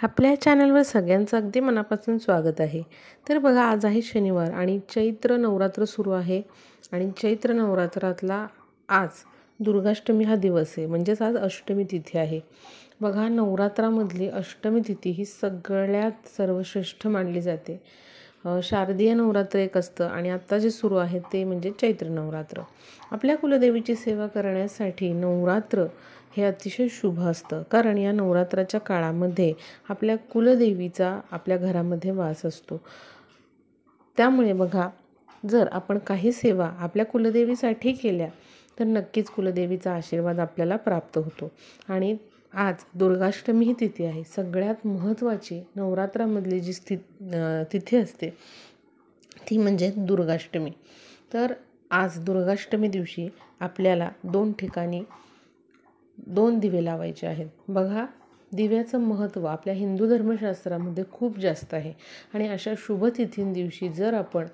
आपल्या चॅनलवर सगळ्यांचं अगदी मनापासून स्वागत आहे. तर बघा, आज आहे शनिवार आणि चैत्र नवरात्र सुरू आहे. आणि चैत्र नवरात्रातला आज दुर्गाष्टमी हा दिवस आहे, म्हणजेच आज अष्टमी तिथी आहे. बघा, नवरात्रामधली अष्टमी तिथी ही सगळ्यात सर्वश्रेष्ठ मानली जाते. शारदीय नवरात्र एक असतं आणि आत्ता जे सुरू आहे ते म्हणजे चैत्र नवरात्र. आपल्या कुलदेवीची सेवा करण्यासाठी नवरात्र हे अतिशय शुभ असतं, कारण या नवरात्राच्या काळामध्ये आपल्या कुलदेवीचा आपल्या घरामध्ये वास असतो. त्यामुळे बघा, जर आपण काही सेवा आपल्या कुलदेवीसाठी केल्या तर नक्कीच कुलदेवीचा आशीर्वाद आपल्याला प्राप्त होतो. आणि आज दुर्गाष्टमी ही तिथी आहे. सगळ्यात महत्त्वाची नवरात्रामधली जी तिथी असते ती म्हणजे दुर्गाष्टमी. तर आज दुर्गाष्टमी दिवशी आपल्याला 2 ठिकाणी 2 दिवे लावायचे आहेत. बघा, दिव्याचं महत्त्व आपल्या हिंदू धर्मशास्त्रामध्ये खूप जास्त आहे. आणि अशा शुभ तिथींदिवशी जर आपण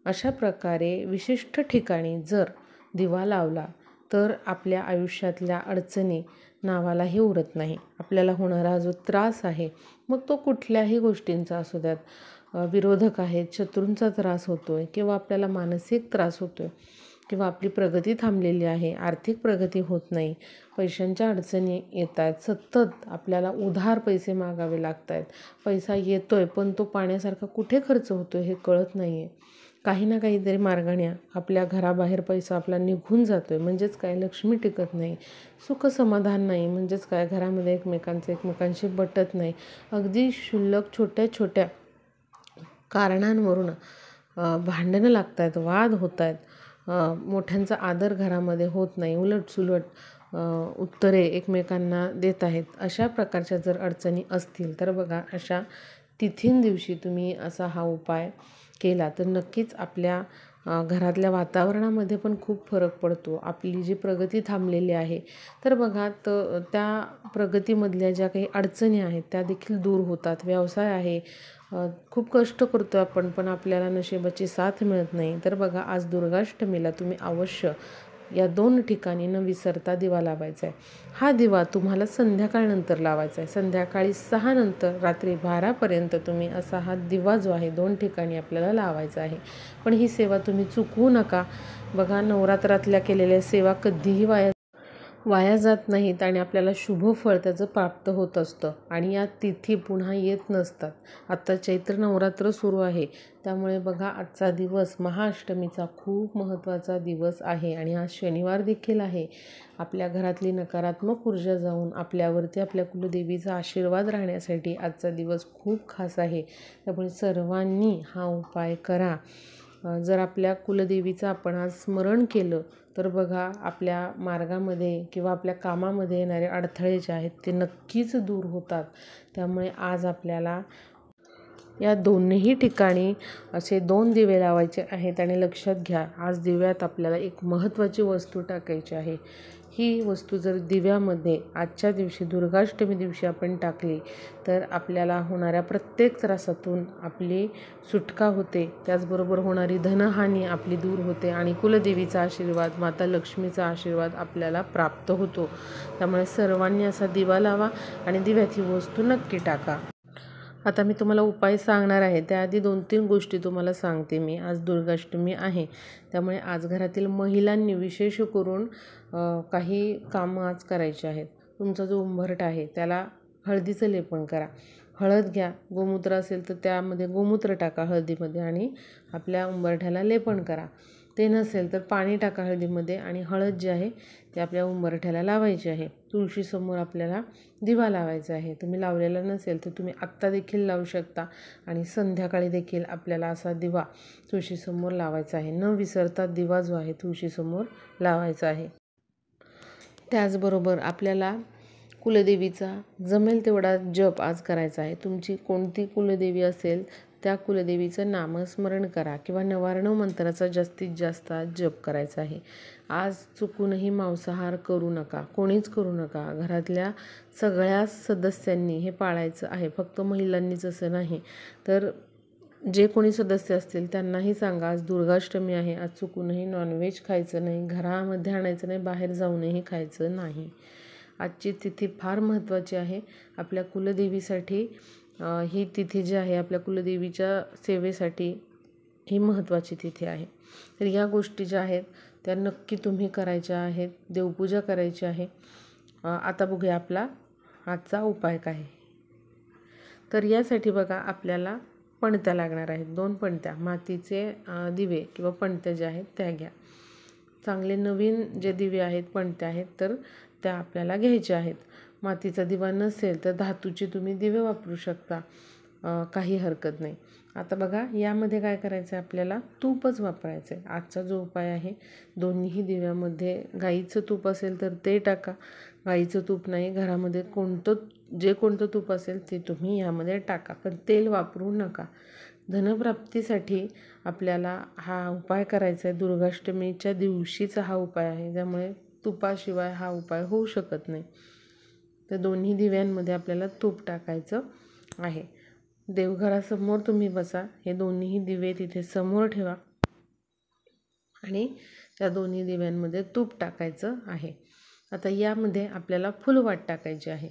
अशा प्रकारे विशिष्ट ठिकाणी जर दिवा लावला तर आपल्या आयुष्यातल्या अडचणी नावालाही उरत नाही. आपल्याला होणारा जो त्रास आहे, मग तो कुठल्याही गोष्टींचा असू द्यात, विरोधक आहेत, शत्रूंचा त्रास होतो आहे किंवा आपल्याला मानसिक त्रास होतो आहे किंवा आपली प्रगती थांबलेली आहे, आर्थिक प्रगती होत नाही, पैशांच्या अडचणी येत आहेत, सतत आपल्याला उधार पैसे मागावे लागत आहेत, पैसा येतो आहे पण तो पाण्यासारखा कुठे खर्च होतो आहे हे कळत नाही आहे, काही ना काहीतरी मार्गाने आपल्या घराबाहेर पैसा आपला निघून जातो आहे, म्हणजेच काय, लक्ष्मी टिकत नाही, सुख समाधान नाही, म्हणजेच काय, घरामध्ये एकमेकांशी पटत नाही, अगदी क्षुल्लक छोट्या छोट्या कारणांवरून भांडणं लागत आहेत, वाद होत आहेत, मोठ्यांचा आदर घरामध्ये होत नाही, उलटसुलट उत्तरे एकमेकांना देत आहेत. अशा प्रकारच्या जर अडचणी असतील तर बघा, अशा तिथींदिवशी तुम्ही असा हा उपाय केला तर नक्कीच आपल्या घरातल्या वातावरणामध्ये पण खूप फरक पडतो. आपली जी प्रगती थांबलेली आहे तर बघा, त्या प्रगतीमधल्या ज्या काही अडचणी आहेत त्या देखील दूर होतात. व्यवसाय आहे, खूप कष्ट करतो आपण पण आपल्याला नशिबाची साथ मिळत नाही, तर बघा, आज दुर्गाष्टमीला तुम्ही अवश्य या 2 ठिकाणी न विसरता दिवा लावायचा आहे. हा दिवा तुम्हाला संध्याकाळनंतर लावायचा आहे. संध्याकाळी 6 नंतर रात्री 12पर्यंत तुम्ही असा हा दिवा जो आहे 2 ठिकाणी आपल्याला लावायचा आहे. पण ही सेवा तुम्ही चुकवू नका. बघा, नवरात्रातल्या केलेल्या सेवा कधीही वाया जात नाहीत आणि आपल्याला शुभ फळ त्याचं प्राप्त होत असतं. आणि या तिथी पुन्हा येत नसतात. आत्ता चैत्र नवरात्र सुरू आहे, त्यामुळे बघा, आजचा दिवस महाअष्टमीचा खूप महत्त्वाचा दिवस आहे आणि आज शनिवार देखील आहे. आपल्या घरातली नकारात्मक ऊर्जा जाऊन आपल्यावरती आपल्या कुलदेवीचा आशीर्वाद राहण्यासाठी आजचा दिवस खूप खास आहे. त्यामुळे सर्वांनी हा उपाय करा. जर आपल्या कुलदेवीचं आपण आज स्मरण केलं तर बघा, आपल्या मार्गामध्ये किंवा आपल्या कामामध्ये येणारे अडथळे जे आहेत ते नक्कीच दूर होतात. त्यामुळे आज आपल्याला या दोन्ही ठिकाणी असे 2 दिवे लावायचे आहेत. आणि लक्षात घ्या, आज दिव्यात आपल्याला एक महत्त्वाची वस्तू टाकायची आहे. ही वस्तू जर दिव्यामध्ये आजच्या दिवशी दुर्गाष्टमी दिवशी आपण टाकली तर आपल्याला होणाऱ्या प्रत्येक त्रासातून आपली सुटका होते. त्याचबरोबर होणारी धनहानी आपली दूर होते आणि कुलदेवीचा आशीर्वाद, माता लक्ष्मीचा आशीर्वाद आपल्याला प्राप्त होतो. त्यामुळे सर्वांनी असा दिवा लावा आणि दिव्यात ही वस्तू नक्की टाका. आता मी तुम्हाला उपाय सांगणार आहे, त्याआधी 2-3 गोष्टी तुम्हाला सांगते मी. आज दुर्गाष्टमी आहे, त्यामुळे आज घरातील महिलांनी विशेष करून काही कामं आज करायची आहेत. तुमचा जो उंबरठा आहे त्याला हळदीचं लेपन करा. हळद घ्या, गोमूत्र असेल तर त्यामध्ये गोमूत्र टाका हळदीमध्ये आणि आपल्या उंबरठ्याला लेपन करा. ते नसेल तर पाणी टाका हळदीमध्ये आणि हळद जी आहे ती आपल्या उंबरठ्याला लावायची आहे. तुळशीसमोर आपल्याला दिवा लावायचा आहे. तुम्ही लावलेला नसेल तर तुम्ही आत्ता देखील लावू शकता आणि संध्याकाळी देखील आपल्याला असा दिवा तुळशीसमोर लावायचा आहे. न विसरता दिवा जो आहे तुळशीसमोर लावायचा आहे. त्याचबरोबर आपल्याला कुलदेवीचा जमेल तेवढा जप आज करायचा आहे. तुमची कोणती कुलदेवी असेल त्या कुलदेवीचं नामस्मरण करा किंवा 99 मंत्राचा जास्तीत जास्त जप करायचा आहे. आज चुकूनही मांसाहार करू नका, कोणीच करू नका. घरातल्या सगळ्या सदस्यांनी हे पाळायचं आहे, फक्त महिलांनीच असं नाही. तर जे कोणी सदस्य असतील त्यांनाही सांगा, आज दुर्गाष्टमी आहे, आज चुकूनही नॉनव्हेज खायचं नाही, घरामध्ये आणायचं नाही, बाहेर जाऊनही खायचं नाही. आजची तिथी फार महत्त्वाची आहे आपल्या कुलदेवीसाठी. ही तिथी जी आहे आपल्या कुलदेवीच्या सेवेसाठी ही महत्त्वाची तिथी आहे. तर या गोष्टी ज्या आहेत त्या नक्की तुम्ही करायच्या आहेत. देवपूजा करायची आहे. आता बघूया आपला आजचा उपाय काय आहे. तर यासाठी बघा आपल्याला पणत्या लागणार आहेत. 2 पणत्या, मातीचे दिवे किंवा पणत्या ज्या आहेत त्या घ्या. चांगले नवीन जे दिवे आहेत, पणत्या आहेत, तर त्या आपल्याला घ्यायच्या आहेत. मातीचा दिवा नसेल तर धातूचे तुम्ही दिवे वापरू शकता, काही हरकत नाही. आता बघा यामध्ये काय करायचं आहे, आपल्याला तूपच वापरायचं आहे. आजचा जो उपाय आहे, दोन्हीही दिव्यामध्ये गाईचं तूप असेल तर ते टाका. गाईचं तूप नाही, घरामध्ये कोणतं तूप असेल ते तुम्ही यामध्ये टाका, पण तेल वापरू नका. धनप्राप्तीसाठी आपल्याला हा उपाय करायचा आहे. दुर्गाष्टमीच्या दिवशीचा हा उपाय आहे, त्यामुळे तुपाशिवाय हा उपाय होऊ शकत नाही. तर दोन्ही दिव्यांमध्ये आपल्याला तूप टाकायचं आहे. देवघरासमोर तुम्ही बसा, हे दोन्ही दिवे तिथे समोर ठेवा आणि त्या दोन्ही दिव्यांमध्ये तूप टाकायचं आहे. आता यामध्ये आपल्याला फुलवात टाकायची आहे.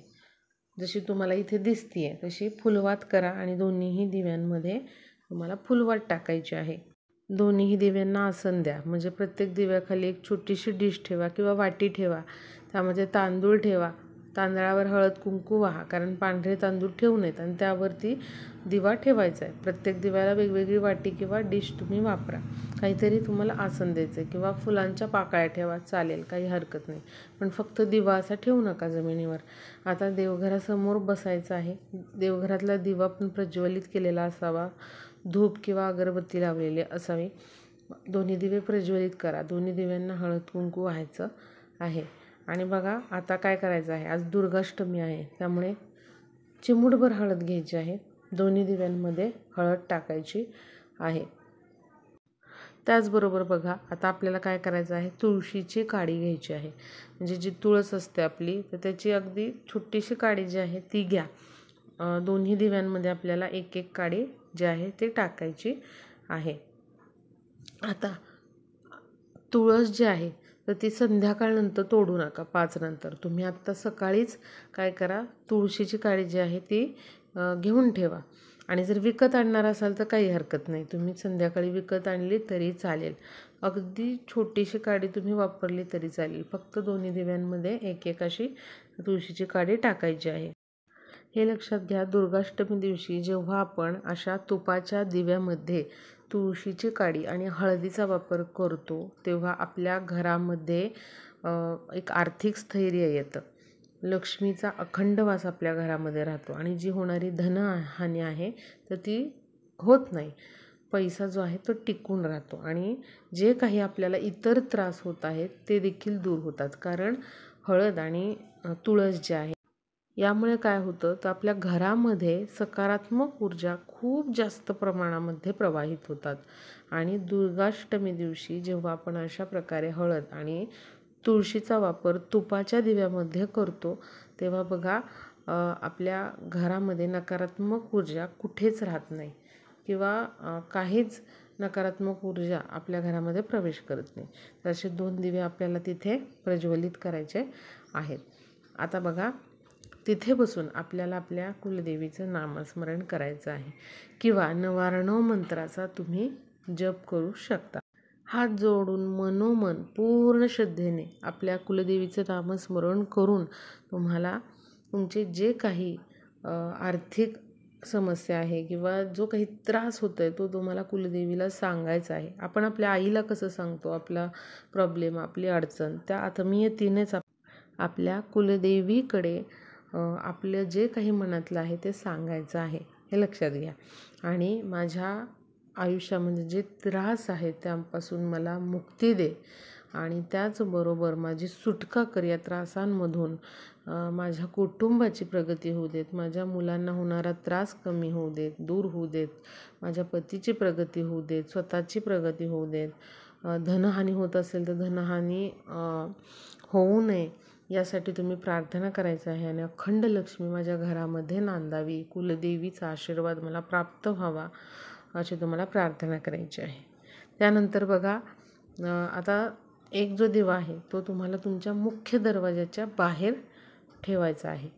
जशी तुम्हाला इथे दिसते आहे तशी फुलवात करा आणि दोन्हीही दिव्यांमध्ये तुम्हाला फुलवात टाकायची आहे. दोन्हीही दिव्यांना आसन द्या. म्हणजे प्रत्येक दिव्याखाली एक छोटीशी डिश ठेवा किंवा वाटी ठेवा. त्यामध्ये तांदूळ ठेवा. तांदळावर हळद कुंकू वाहा, कारण पांढरे तांदूळ ठेवू नयेत आणि त्यावरती दिवा ठेवायचा आहे. प्रत्येक दिव्याला वेगवेगळी वाटी किंवा डिश तुम्ही वापरा. काहीतरी तुम्हाला आसन द्यायचं आहे किंवा फुलांच्या पाकळ्या ठेवा, चालेल, काही हरकत नाही, पण फक्त दिवा असा ठेवू नका जमिनीवर. आता देवघरासमोर बसायचं आहे. देवघरातला दिवा पण प्रज्वलित केलेला असावा. धूप किंवा अगरबत्ती लावलेली असावी. दोन्ही दिवे प्रज्वलित करा. दोन्ही दिव्यांना हळद कुंकू व्हायचं आहे. आणि बघा आता काय करायचं आहे, आज दुर्गाष्टमी आहे, त्यामुळे चिमूटभर हळद घ्यायची आहे. दोन्ही दिव्यांमध्ये हळद टाकायची आहे. त्याचबरोबर बघा आता आपल्याला काय करायचं आहे, तुळशीची काडी घ्यायची आहे. म्हणजे जी तुळस असते आपली, तर त्याची अगदी छोटीशी काडी जी आहे ती घ्या. दोन्ही दिव्यांमध्ये आपल्याला एक एक काडी जी आहे ती टाकायची आहे. आता तुळस जी आहे तर ती संध्याकाळनंतर तोडू नका, 5 नंतर. तुम्ही आत्ता सकाळीच काय करा, तुळशीची काडी जी आहे ती घेऊन ठेवा. आणि जर विकत आणणार असाल तर काही हरकत नाही, तुम्ही संध्याकाळी विकत आणली तरी चालेल. अगदी छोटीशी काडी तुम्ही वापरली तरी चालेल. फक्त दोन्ही दिव्यांमध्ये एक एक अशी तुळशीची काडी टाकायची आहे. हे लक्षात घ्या, दुर्गाष्टमी दिवशी जेव्हा आपण अशा तुपाच्या दिव्यामध्ये तुळशीची काडी आणि हळदीचा वापर करतो तेव्हा आपल्या घरामध्ये एक आर्थिक स्थैर्य येतं. लक्ष्मीचा अखंड वास आपल्या घरामध्ये राहतो आणि जी होणारी धनहानी आहे तर ती होत नाही. पैसा जो आहे तो टिकून राहतो आणि जे काही आपल्याला इतर त्रास होत आहेत ते देखील दूर होतात. कारण हळद आणि तुळस जे आहे यामुळे काय होतं, तर आपल्या घरामध्ये सकारात्मक ऊर्जा खूप जास्त प्रमाणामध्ये प्रवाहित होतात. आणि दुर्गाष्टमी दिवशी जेव्हा आपण अशा प्रकारे हळद आणि तुळशीचा वापर तुपाच्या दिव्यामध्ये करतो तेव्हा बघा आपल्या घरामध्ये नकारात्मक ऊर्जा कुठेच राहत नाही किंवा काहीच नकारात्मक ऊर्जा आपल्या घरामध्ये प्रवेश करत नाही. तर असे 2 दिवे आपल्याला तिथे प्रज्वलित करायचे आहेत. आता बघा तिथे बसून आपल्याला आपल्या कुलदेवीचं नामस्मरण करायचं आहे किंवा 99 मंत्राचा तुम्ही जप करू शकता. हात जोडून मनोमन पूर्ण श्रद्धेने आपल्या कुलदेवीचं नामस्मरण करून तुम्हाला तुमचे जे काही आर्थिक समस्या आहे किंवा जो काही त्रास होतो आहे तो तुम्हाला कुलदेवीला सांगायचा आहे. आपण आपल्या आईला कसं सांगतो आपला प्रॉब्लेम, आपली अडचण, त्या आत्मीयतेनेच आपल्या कुलदेवीकडे आपलं जे काही मनातलं आहे ते सांगायचं आहे, हे लक्षात घ्या. आणि माझ्या आयुष्यामध्ये जे त्रास आहे त्यापासून मला मुक्ती दे आणि त्याचबरोबर माझी सुटका कर या त्रासांमधून. माझ्या कुटुंबाची प्रगती होऊ देत, माझ्या मुलांना होणारा त्रास कमी होऊ देत, दूर होऊ देत, माझ्या पतीची प्रगती होऊ देत, स्वतःची प्रगती होऊ देत. धनहानी होत असेल तर धनहानी होऊ नये यासाठी तुम्ही प्रार्थना करायचं आहे. आणि अखंड लक्ष्मी माझ्या घरामध्ये नांदावी, कुलदेवीचा आशीर्वाद मला प्राप्त व्हावा अशी तुम्हाला प्रार्थना करायची आहे. त्यानंतर बघा आता एक जो दिवा आहे तो तुम्हाला तुमच्या मुख्य दरवाजाच्या बाहेर ठेवायचा आहे.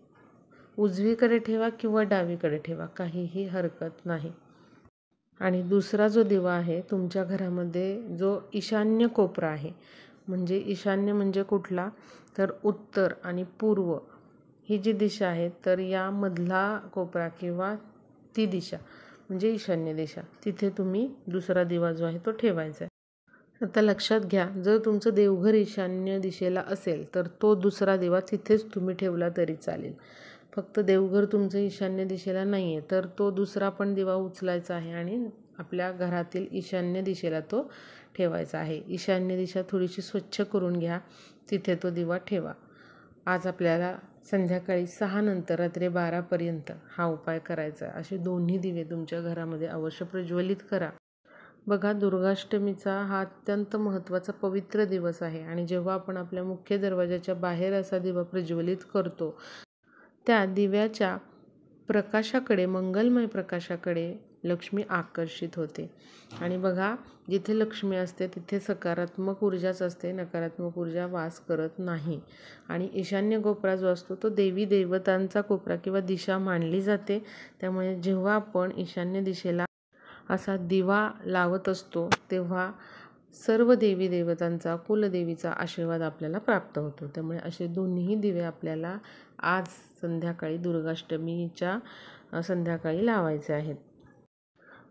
उजवीकडे ठेवा किंवा डावीकडे ठेवा, काहीही हरकत नाही. आणि दुसरा जो दिवा आहे तुमच्या घरामध्ये, जो ईशान्य कोपरा आहे, म्हणजे ईशान्य म्हणजे कुठला, तर उत्तर आणि पूर्व ही जी दिशा आहे, तर यामधला कोपरा किंवा ती दिशा म्हणजे ईशान्य दिशा, तिथे तुम्ही दुसरा दिवा जो आहे तो ठेवायचा आहे. आता लक्षात घ्या, जर तुमचं देवघर ईशान्य दिशेला असेल तर तो दुसरा दिवा तिथेच तुम्ही ठेवला तरी चालेल. फक्त देवघर तुमचं ईशान्य दिशेला नाही आहे तर तो दुसरा पण दिवा उचलायचा आहे आणि आपल्या घरातील ईशान्य दिशेला तो ठेवायचा आहे. ईशान्य दिशा थोडीशी स्वच्छ करून घ्या, तिथे तो दिवा ठेवा. आज आपल्याला संध्याकाळी 6 नंतर रात्री 12पर्यंत हा उपाय करायचा आहे. असे दोन्ही दिवे तुमच्या घरामध्ये अवश्य प्रज्वलित करा. बघा, दुर्गाष्टमीचा हा अत्यंत महत्त्वाचा पवित्र दिवस आहे आणि जेव्हा आपण आपल्या मुख्य दरवाजाच्या बाहेर असा दिवा प्रज्वलित करतो, त्या दिव्याच्या प्रकाशाकडे, मंगलमय प्रकाशाकडे लक्ष्मी आकर्षित होते. आणि बघा, जिथे लक्ष्मी असते तिथे सकारात्मक ऊर्जाच असते, नकारात्मक ऊर्जा वास करत नाही. आणि ईशान्य कोपरा जो असतो तो देवी देवतांचा कोपरा किंवा दिशा मानली जाते. त्यामुळे जेव्हा आपण ईशान्य दिशेला असा दिवा लावत असतो तेव्हा सर्व देवी देवतांचा, कुलदेवीचा आशीर्वाद आपल्याला प्राप्त होतो. त्यामुळे असे दोन्ही दिवे आपल्याला आज संध्याकाळी, दुर्गाष्टमीच्या संध्याकाळी लावायचे आहेत.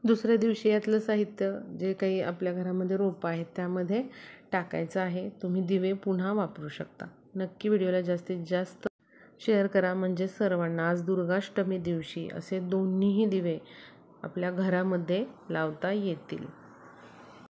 दुसऱ्या दिवशी यातलं साहित्य, जे काही आपल्या घरामध्ये रोपं आहेत त्यामध्ये टाकायचं आहे. तुम्ही दिवे पुन्हा वापरू शकता. नक्की व्हिडिओला जास्तीत जास्त शेअर करा, म्हणजे सर्वांना आज दुर्गाष्टमी दिवशी असे दोन्हीही दिवे आपल्या घरामध्ये लावता येतील.